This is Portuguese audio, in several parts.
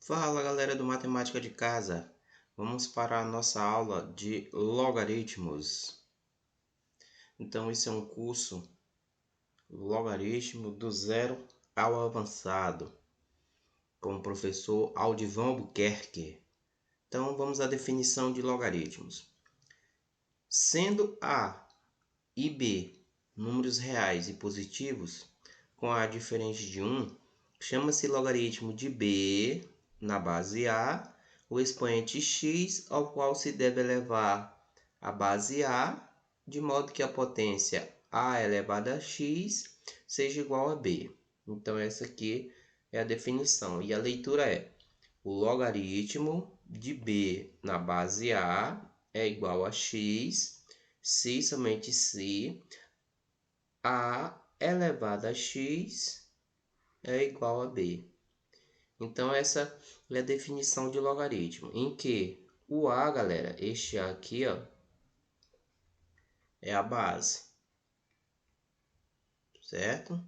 Fala galera do Matemática de Casa, vamos para a nossa aula de logaritmos. Então esse é um curso logaritmo do zero ao avançado, com o professor Aldivan Albuquerque. Então vamos à definição de logaritmos. Sendo A e B números reais e positivos, com A diferente de 1, chama-se logaritmo de B na base A, o expoente x ao qual se deve elevar a base A, de modo que a potência A elevada a x seja igual a B. Então essa aqui é a definição. E a leitura é: o logaritmo de B na base A é igual a x, se somente se A elevado a x é igual a B. Então essa é a definição de logaritmo, em que o A, galera, este A aqui, ó, é a base, certo?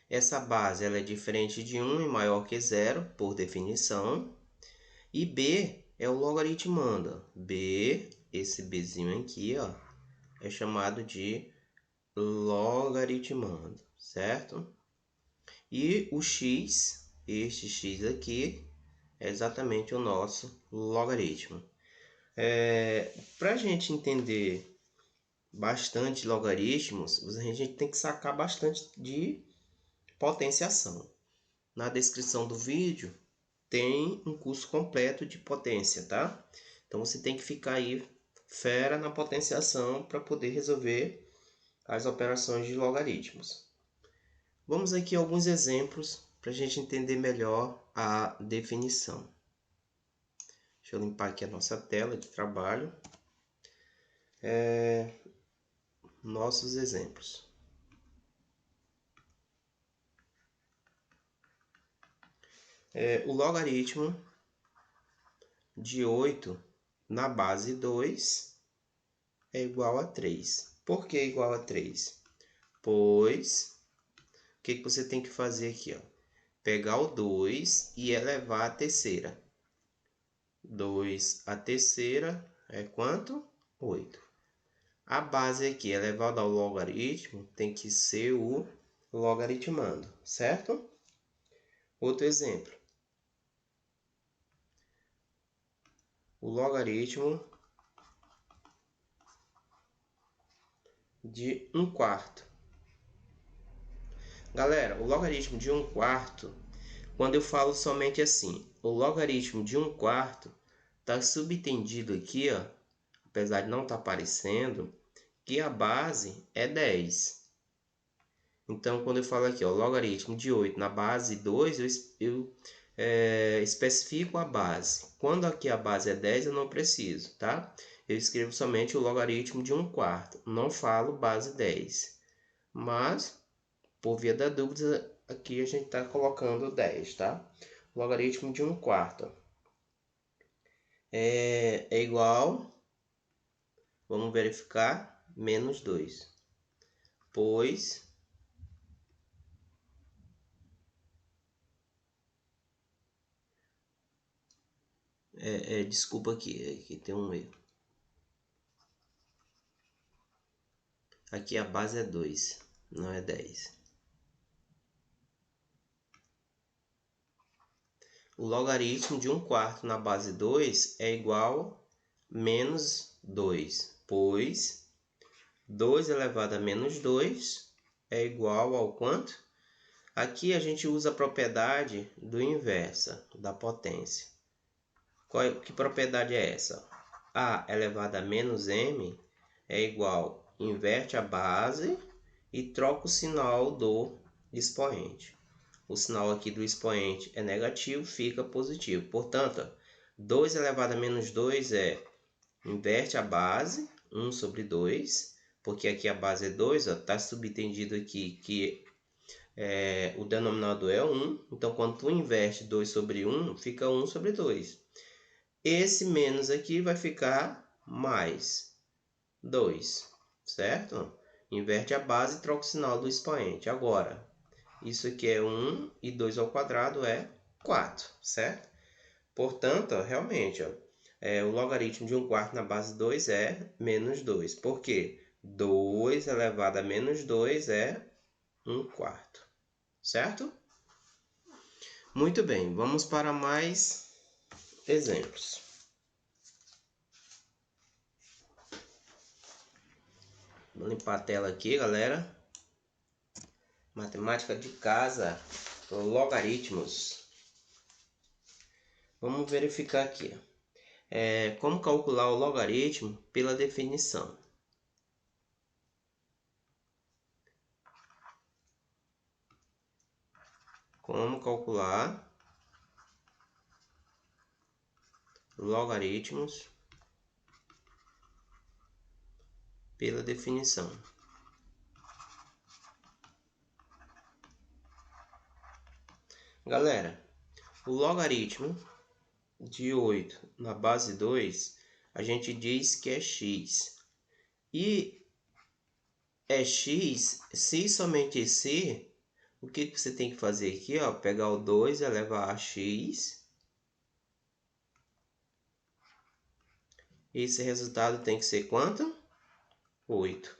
Essa base ela é diferente de 1 e maior que 0, por definição. E B é o logaritmando. B, esse Bzinho aqui, ó, é chamado de logaritmando, certo? E o x, este x aqui, é exatamente o nosso logaritmo. Para a gente entender bastante logaritmos, a gente tem que sacar bastante de potenciação. Na descrição do vídeo tem um curso completo de potência, tá? Então você tem que ficar aí fera na potenciação para poder resolver as operações de logaritmos. Vamos aqui a alguns exemplos para a gente entender melhor a definição. Deixa eu limpar aqui a nossa tela de trabalho. Nossos exemplos. O logaritmo de 8 na base 2 é igual a 3. Por que igual a 3? Pois, o que você tem que fazer aqui? Ó? Pegar o 2 e elevar a terceira. 2 a terceira é quanto? 8. A base aqui, elevada ao logaritmo, tem que ser o logaritmando, certo? Outro exemplo. O logaritmo de 1/4. Galera, o logaritmo de 1/4, quando eu falo somente assim, o logaritmo de 1/4, está subentendido aqui, ó, apesar de não estar aparecendo, que a base é 10. Então, quando eu falo aqui, ó, logaritmo de 8 na base 2, eu especifico a base. Quando aqui a base é 10, eu não preciso, tá? Eu escrevo somente o logaritmo de 1/4. Não falo base 10. Mas, por via da dúvida, aqui a gente está colocando 10, tá? Logaritmo de 1/4 é igual, vamos verificar, menos 2. Pois desculpa aqui tem um erro. Aqui a base é 2, não é 10. O logaritmo de 1/4 na base 2 é igual a menos 2, pois 2 elevado a menos 2 é igual ao quanto? Aqui a gente usa a propriedade do inversa, da potência. Que propriedade é essa? A elevado a menos m é igual, inverte a base e troca o sinal do expoente. O sinal aqui do expoente é negativo, fica positivo. Portanto, 2 elevado a menos 2 inverte a base, 1 sobre 2, porque aqui a base é 2, está subentendido aqui que o denominador é 1. Então, quando tu inverte 2 sobre 1, fica 1 sobre 2. Esse menos aqui vai ficar mais 2, certo? Inverte a base e troca o sinal do expoente. Agora, isso aqui é 1 e 2 ao quadrado é 4, certo? Portanto, ó, realmente, ó, o logaritmo de 1/4 na base 2 é menos 2. Por quê? 2 elevado a menos 2 é 1/4. Certo? Muito bem, vamos para mais exemplos. Vou limpar a tela aqui, galera. Matemática de casa, logaritmos. Vamos verificar aqui. Como calcular o logaritmo pela definição. Como calcular logaritmos pela definição. Galera, o logaritmo de 8 na base 2, a gente diz que é x. E é x, se somente se, o que você tem que fazer aqui? Ó, pegar o 2 e elevar a x. Esse resultado tem que ser quanto? 8.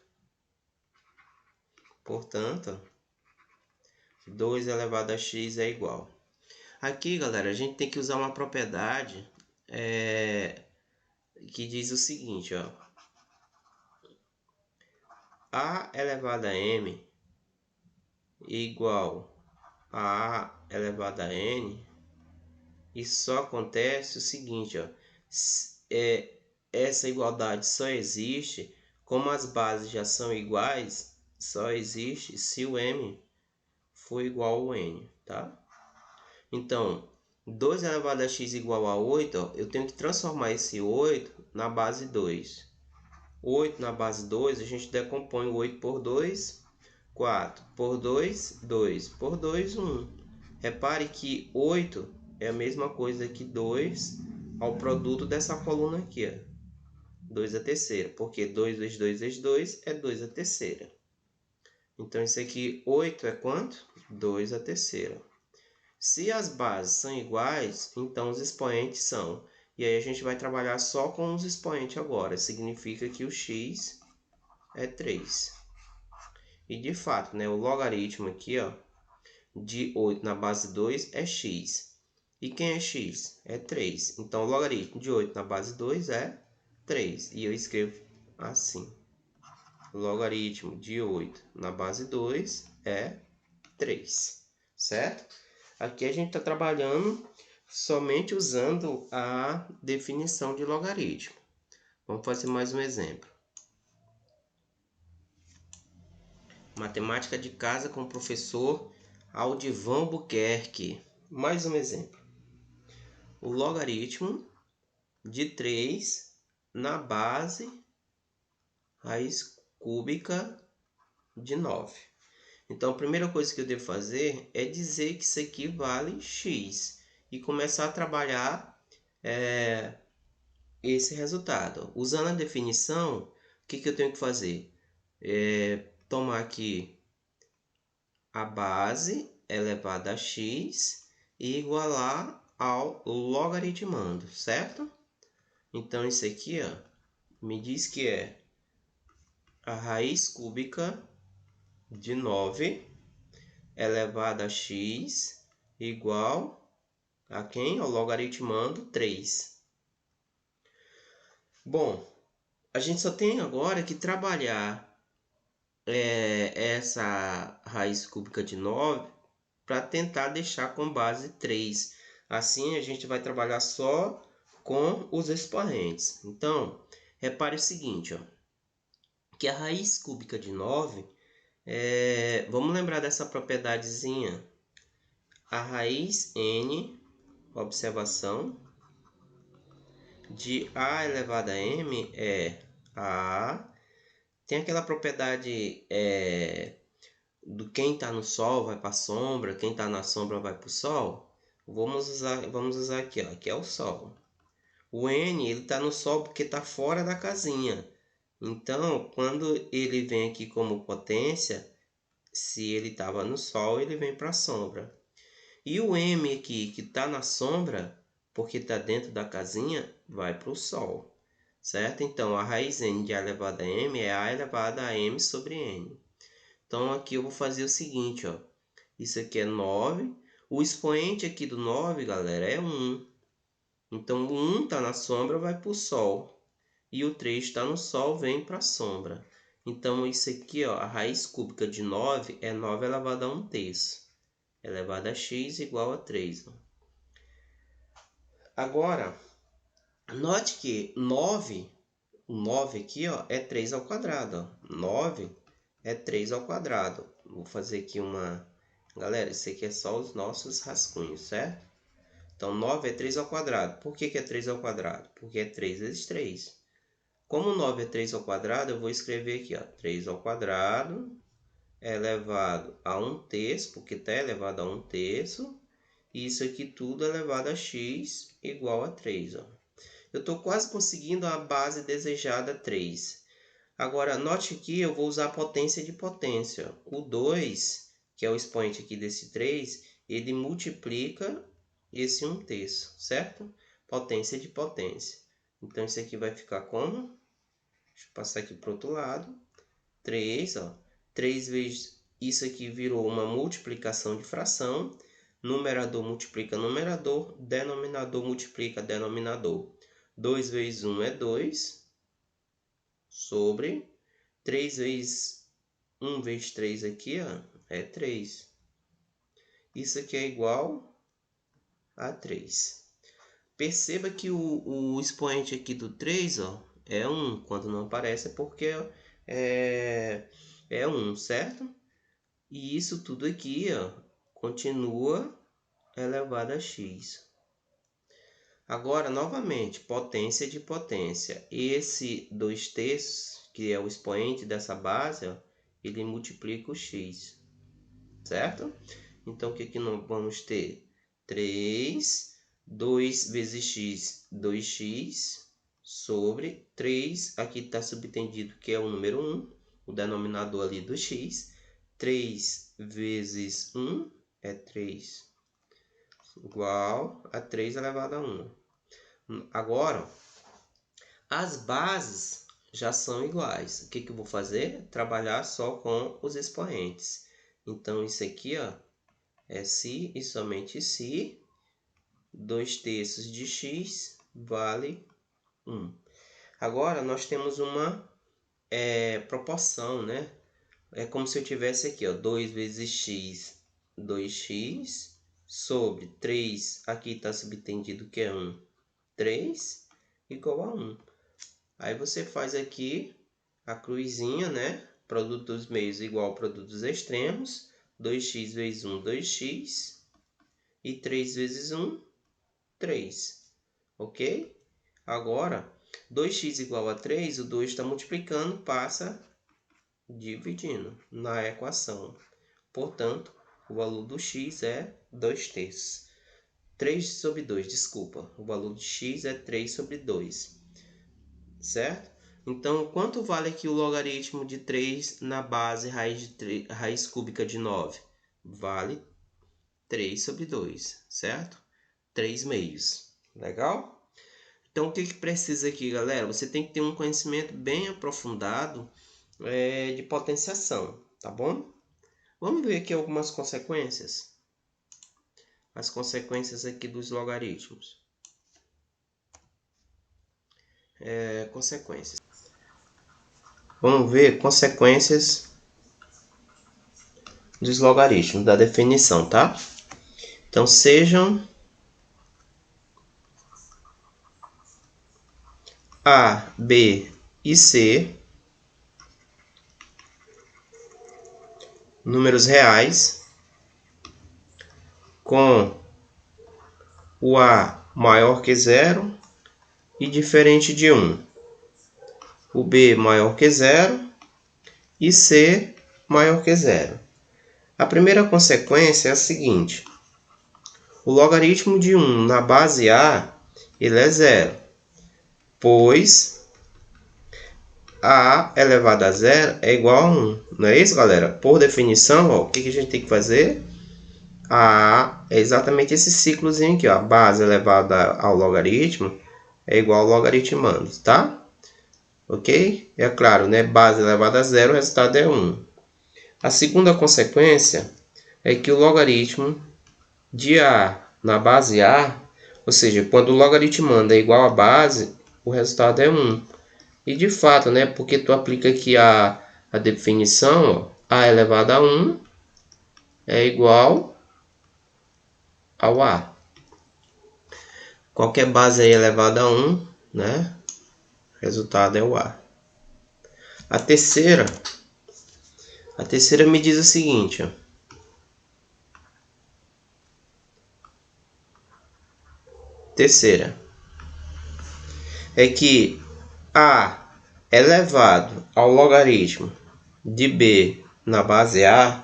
Portanto, 2 elevado a x é igual. Aqui, galera, a gente tem que usar uma propriedade que diz o seguinte, ó. A elevado a m igual a A elevado a n. Isso só acontece o seguinte, ó. Essa igualdade só existe, como as bases já são iguais, só existe se o m for igual ao n, tá? Então, 2 elevado a x igual a 8, ó, eu tenho que transformar esse 8 na base 2. 8 na base 2, a gente decompõe o 8 por 2, 4. Por 2, 2. Por 2, 1. Repare que 8 é a mesma coisa que 2 ao produto dessa coluna aqui, ó. 2 a terceira, porque 2 vezes 2 vezes 2 é 2 a terceira. Então, isso aqui, 8 é quanto? 2 a terceira. Se as bases são iguais, então os expoentes são. E aí a gente vai trabalhar só com os expoentes agora. Significa que o x é 3. E de fato, né, o logaritmo aqui, ó, de 8 na base 2 é x. E quem é x? É 3. Então, o logaritmo de 8 na base 2 é 3. E eu escrevo assim. O logaritmo de 8 na base 2 é 3. Certo? Aqui a gente está trabalhando somente usando a definição de logaritmo. Vamos fazer mais um exemplo. Matemática de casa com o professor Aldivan Buquerque. Mais um exemplo. O logaritmo de 3 na base raiz cúbica de 9. Então, a primeira coisa que eu devo fazer é dizer que isso aqui vale x e começar a trabalhar esse resultado. Usando a definição, o que eu tenho que fazer? Tomar aqui a base elevada a x e igualar ao logaritmando, certo? Então, isso aqui, ó, me diz que é a raiz cúbica de 9 elevado a x igual a quem? Ao logaritmando 3. Bom, a gente só tem agora que trabalhar essa raiz cúbica de 9 para tentar deixar com base 3. Assim, a gente vai trabalhar só com os expoentes. Então, repare o seguinte, ó, que a raiz cúbica de 9, vamos lembrar dessa propriedadezinha. A raiz n, observação, de a elevado a m é a. Tem aquela propriedade do quem está no sol vai para a sombra, quem está na sombra vai para o sol. Vamos usar aqui, ó, que é o sol. O n ele está no sol porque está fora da casinha. Então, quando ele vem aqui como potência, se ele estava no sol, ele vem para a sombra. E o m aqui, que está na sombra, porque está dentro da casinha, vai para o Sol, certo? Então, a raiz n de A elevado a m é A elevado a m sobre n. Então, aqui eu vou fazer o seguinte, ó. Isso aqui é 9. O expoente aqui do 9, galera, é 1. Então, o 1 está na sombra, vai para o Sol. E o 3 está no Sol, vem para a sombra. Então, isso aqui, ó, a raiz cúbica de 9 é 9 elevado a 1/3. Elevado a x igual a 3. Ó. Agora, note que 9, o 9 aqui, ó, é 3 ao quadrado. Ó. 9 é 3 ao quadrado. Vou fazer aqui uma... Galera, isso aqui é só os nossos rascunhos, certo? Então, 9 é 3 ao quadrado. Por que é 3 ao quadrado? Porque é 3 vezes 3. Como 9 é 3 ao quadrado, eu vou escrever aqui, ó, 3 ao quadrado é elevado a 1/3, porque está elevado a 1/3. E isso aqui tudo é elevado a x igual a 3. Ó. Eu estou quase conseguindo a base desejada 3. Agora, note que eu vou usar a potência de potência. O 2, que é o expoente aqui desse 3, ele multiplica esse 1/3, certo? Potência de potência. Então, isso aqui vai ficar como? Deixa eu passar aqui para o outro lado. 3, ó. 3 vezes isso aqui virou uma multiplicação de fração. Numerador multiplica numerador. Denominador multiplica denominador. 2 vezes 1 é 2. Sobre 3 vezes 1 vezes 3 aqui, ó, é 3. Isso aqui é igual a 3. Perceba que o expoente aqui do 3, ó, é 1. Quando não aparece é porque é 1, certo? E isso tudo aqui, ó, continua elevado a x. Agora, novamente, potência de potência. Esse 2/3, que é o expoente dessa base, ó, ele multiplica o x, certo? Então, o que que nós vamos ter? 3, 2 vezes x, 2x, sobre 3, aqui está subtendido que é o número 1, o denominador ali do x. 3 vezes 1 é 3, igual a 3 elevado a 1. Agora, as bases já são iguais. O que que eu vou fazer? Trabalhar só com os expoentes. Então, isso aqui, ó, é se e somente se 2/3 de x vale 1. Agora, nós temos uma proporção, né? É como se eu tivesse aqui, ó, 2 vezes x, 2x, sobre 3, aqui está subtendido que é 1, 3, igual a 1. Aí você faz aqui a cruzinha, né? Produto dos meios igual ao produto dos extremos. 2x vezes 1, 2x. E 3 vezes 1, 3. Ok? Agora, 2x igual a 3, o 2 está multiplicando, passa dividindo na equação. Portanto, o valor do x é 2/3. 3 sobre 2, desculpa. O valor de x é 3 sobre 2. Certo? Então, quanto vale aqui o logaritmo de 3 na base raiz cúbica de 9? Vale 3 sobre 2, certo? 3 meios. Legal? Então, o que precisa aqui, galera? Você tem que ter um conhecimento bem aprofundado de potenciação, tá bom? Vamos ver aqui algumas consequências. As consequências aqui dos logaritmos. Consequências. Vamos ver consequências dos logaritmos, da definição, tá? Então, sejam A, B e C números reais com o A maior que 0 e diferente de 1. O B maior que 0 e C maior que 0. A primeira consequência é a seguinte. O logaritmo de 1 na base A, ele é 0, pois A elevado a 0 é igual a 1. Não é isso, galera? Por definição, ó, o que a gente tem que fazer? A é exatamente esse ciclozinho aqui, ó. A base elevada ao logaritmo é igual ao logaritmando, tá? Ok? É claro, né? Base elevada a zero, o resultado é 1. A segunda consequência é que o logaritmo de A na base A, ou seja, quando o logaritmando é igual à base, o resultado é 1. E de fato, né? Porque tu aplica aqui a definição, ó, A elevado a 1 é igual ao A. Qualquer base aí elevada a 1, né? O resultado é o A. A terceira me diz o seguinte, ó. Terceira é que A elevado ao logaritmo de B na base A,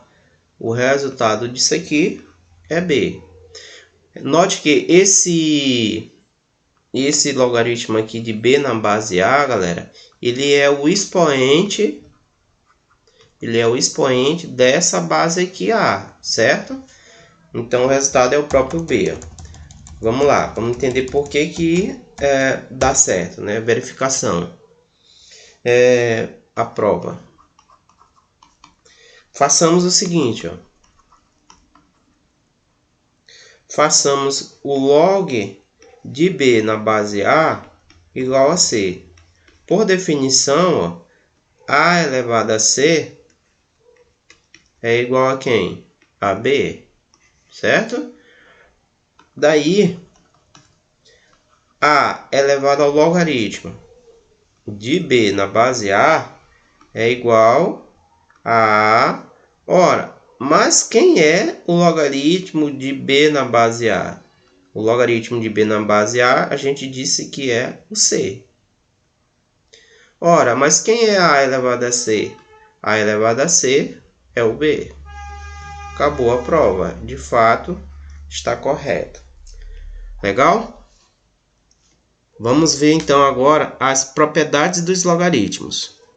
o resultado disso aqui é B. Note que esse logaritmo aqui de B na base A, galera, ele é o expoente dessa base aqui A, certo? Então o resultado é o próprio B. Vamos lá, vamos entender por que dá certo, né? Verificação. A prova. Façamos o seguinte, ó. Façamos o log de B na base A igual a C. Por definição, ó, A elevado a C é igual a quem? A B, certo? Daí, A elevado ao logaritmo de B na base A é igual a A. Ora, mas quem é o logaritmo de B na base A? O logaritmo de B na base A, a gente disse que é o C. Ora, mas quem é A elevado a C? A elevado a C é o B. Acabou a prova. De fato, está correto. Legal? Vamos ver então agora as propriedades dos logaritmos.